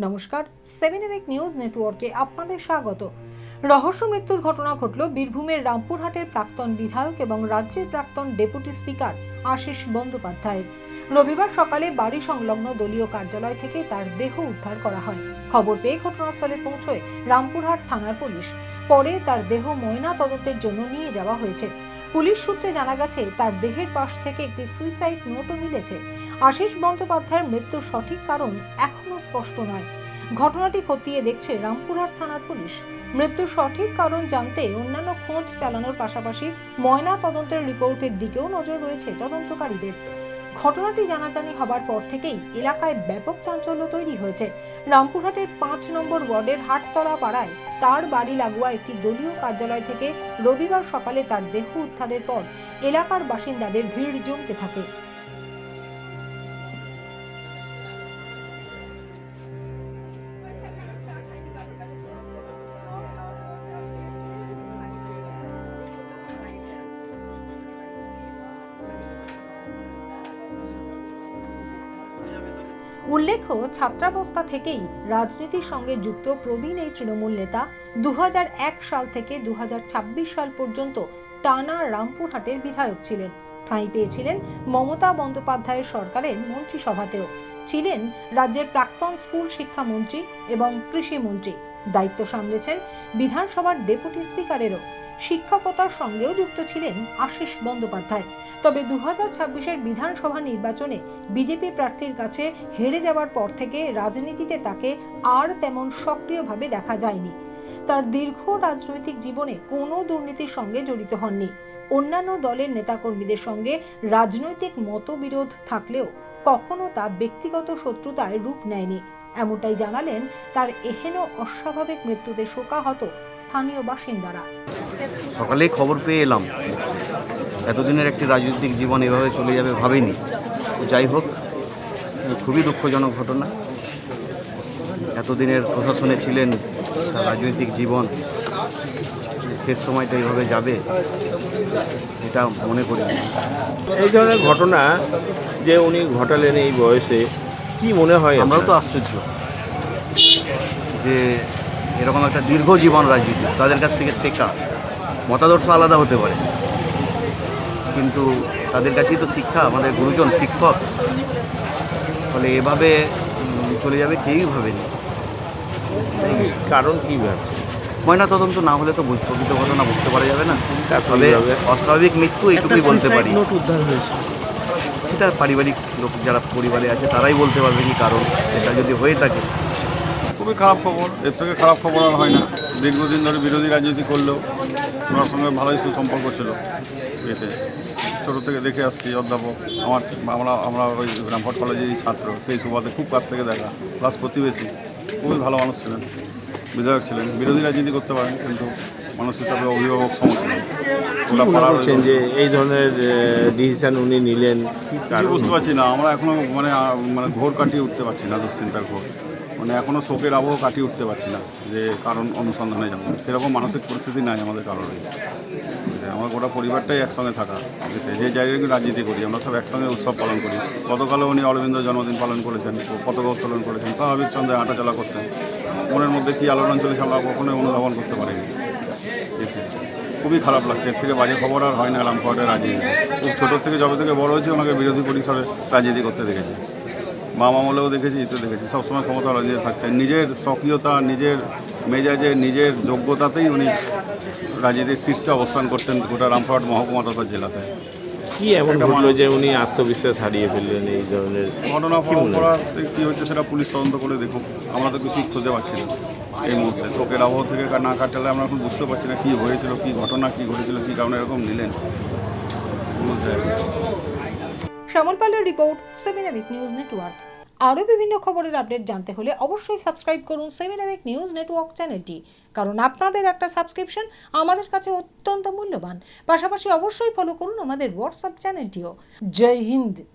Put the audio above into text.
নমস্কার, 7 নিউজ নেটওয়ার্কে আপনাদের স্বাগত। রহস্য মৃত্যুর ঘটনা ঘটল বীরভূমের রামপুরহাটের প্রাক্তন বিধায়ক এবং রাজ্যের প্রাক্তন ডেপুটি স্পিকার আশিস বন্দ্যোপাধ্যায়ের। রবিবার সকালে বাড়ি সংলগ্ন দলীয় কার্যালয় থেকে তার দেহ উদ্ধার করা হয়। খবর পেয়ে ঘটনাস্থলে পৌঁছয় রামপুরহাট থানার পুলিশ। পরে তার দেহ ময়না তদন্তের জন্য নিয়ে যাওয়া হয়েছে। পুলিশ সূত্রে জানা গেছে, তার দেহের পাশ থেকে একটি সুইসাইড নোটও মিলেছে। আশিস বন্দ্যোপাধ্যায়ের মৃত্যুর সঠিক কারণ এখনো স্পষ্ট নয়। ঘটনাটি খতিয়ে দেখছে রামপুরহাট থানার পুলিশ। মৃত্যুর সঠিক কারণ জানতে অন্যান্য খোঁজ চালানোর পাশাপাশি ময়না তদন্তের রিপোর্টের দিকেও নজর রয়েছে তদন্তকারীদের। ঘটনাটি জানাজানি হবার পর থেকেই এলাকায় ব্যাপক চাঞ্চল্য তৈরি হয়েছে। রামপুরহাটের 5 নম্বর ওয়ার্ডের হাটতলা পাড়ায় তার বাড়ি লাগোয়া একটি দলীয় কার্যালয় থেকে রবিবার সকালে তার দেহ উদ্ধারের পর এলাকার বাসিন্দাদের ভিড় জমতে থাকে। উল্লেখ্য, ছাত্রাবস্থা থেকেই রাজনীতির সঙ্গে যুক্ত প্রবীণ এই তৃণমূল নেতা 2001 সাল থেকে 2026 সাল পর্যন্ত টানা রামপুরহাটের বিধায়ক ছিলেন। ঠাঁই পেয়েছিলেন মমতা বন্দ্যোপাধ্যায়ের সরকারের মন্ত্রিসভাতেও। ছিলেন রাজ্যের প্রাক্তন স্কুল শিক্ষামন্ত্রী এবং কৃষিমন্ত্রী। দায়িত্ব সামলেছেন বিধানসভার ডেপুটি স্পিকারেরও। শিক্ষকতার সঙ্গেও যুক্ত ছিলেন আশিস বন্দ্যোপাধ্যায়। তবে 2026-এর বিধানসভা নির্বাচনে বিজেপি প্রার্থীর কাছে হেরে যাওয়ার পর থেকে রাজনীতিতে তাকে আর তেমন সক্রিয়ভাবে দেখা যায়নি। তার দীর্ঘ রাজনৈতিক জীবনে কোনো দুর্নীতির সঙ্গে জড়িত হননি। অন্যান্য দলের নেতাকর্মীদের সঙ্গে রাজনৈতিক মতবিরোধ থাকলেও কখনো তা ব্যক্তিগত শত্রুতায় রূপ নেয়নি। এমনটাই জানালেন তার এহেন অস্বাভাবিক মৃত্যুতে শোকাহত স্থানীয় বাসিন্দারা। সকালেই খবর পেয়ে এলাম। এতদিনের একটি রাজনৈতিক জীবন এভাবে চলে যাবে ভাবিনি। যাই হোক, খুবই দুঃখজনক ঘটনা। এতদিনের প্রশাসনে ছিলেন, তার রাজনৈতিক জীবন শেষ সময়টা এইভাবে যাবে এটা মনে করি। এই ধরনের ঘটনা যে উনি ঘটালেন এই বয়সে, কি মনে হয়? আমরাও তো আশ্চর্য যে এরকম একটা দীর্ঘ জীবন রাজনীতি, তাদের কাছ থেকে শেখা। মতাদর্শ আলাদা হতে পারে, কিন্তু তাদের কাছেই তো শিক্ষা, আমাদের গুরুজন শিক্ষক। ফলে এভাবে চলে যাবে কেউই ভাবেনি। কারণ কী ভাবছে? ময়না তদন্ত না হলে তো প্রকৃত ঘটনা বুঝতে পারা যাবে না। তবে অস্বাভাবিক মৃত্যু এইটুকুই বলতে পারি। নোট উদ্ধার হয়েছে, সেটা পারিবারিক লোক যারা পরিবারে আছে তারাই বলতে পারবে কি কারণ। এটা যদি হয়ে থাকে খুবই খারাপ খবর। এর থেকে খারাপ খবর আর হয় না। দীর্ঘদিন ধরে বিরোধী রাজনীতি করলেও ওনার সঙ্গে ভালোই সুসম্পর্ক ছিল। এতে ছোটো থেকে দেখে আসছি। অধ্যাপক আমরা ওই রামপুরহাট কলেজেরই ছাত্র, সেই সুবাদে খুব কাছ থেকে দেখা, প্লাস প্রতিবেশী। খুবই ভালো মানুষ ছিলেন, বিধায়ক ছিলেন। বিরোধী রাজনীতি করতে পারেন, কিন্তু মানুষ হিসাবে অভিভাবক সম ছিলেন। বলছেন যে এই ধরনের ডিসিশন উনি নিলেন, কিছু বুঝতে পারছি না। আমরা এখনও মানে ঘোর কাটিয়ে উঠতে পারছি না, দুশ্চিন্তার ঘোর। মানে এখনও শোকের আবহ কাটিয়ে উঠতে পারছি না যে কারণ অনুসন্ধানে যাবো। সেরকম মানসিক পরিস্থিতি নাই আমাদের কারোরই। আমার গোটা পরিবারটাই একসঙ্গে থাকা, যে জায়গায় রাজনীতি করি আমরা সব একসঙ্গে উৎসব পালন করি। গতকালও উনি অরবিন্দ জন্মদিন পালন করেছেন, পতাকা উত্তোলন করেছেন, স্বাভাবিক চন্দ্রে হাঁটাচলা করতেন। মনের মধ্যে কী আলোড়ন চলেছে আমরা কখনোই অনুধাবন করতে পারিনি। খুবই খারাপ লাগছে। এর থেকে বাজে খবর আর হয় না রামপুরহাটের রাজনীতি। খুব ছোটোর থেকে যবে থেকে বড় হয়েছে ওনাকে বিরোধী পরিসরে রাজনীতি করতে দেখেছি। মা আমলেও দেখেছি, তো দেখেছি সবসময় ক্ষমতা রাজনীতি থাকতেন। নিজের সক্রিয়তা, নিজের মেজাজে, নিজের যোগ্যতাতেই উনি রাজনীতির শীর্ষে অবস্থান করতেন গোটা রামপুরহাট মহকুমা তথা জেলাতে। কি এমন ঘটলো যে উনি আত্মবিশ্বাস হারিয়ে ফেললেন? এই ধরনের ঘটনা পরম্পরা কী হচ্ছে সেটা পুলিশ তদন্ত করে দেখুক। আমরা তো কিছুই খুঁজে পাচ্ছি না এই মুহূর্তে। শোকের আবহ থেকে না কাটালে আমরা এখন বুঝতে পারছি না কী হয়েছিল, কী ঘটনা, কী ঘটেছিল, কী কারণে এরকম নিলেন। শ্যামল পালের রিপোর্ট, 7 নিউজ নেটওয়ার্ক। আরও বিভিন্ন খবরের আপডেট জানতে হলে অবশ্যই সাবস্ক্রাইব করুন 7 নিউজ নেটওয়ার্ক চ্যানেলটি, কারণ আপনাদের একটা সাবস্ক্রিপশন আমাদের কাছে অত্যন্ত মূল্যবান। পাশাপাশি অবশ্যই ফলো করুন আমাদের হোয়াটসঅ্যাপ চ্যানেলটিও। জয় হিন্দ।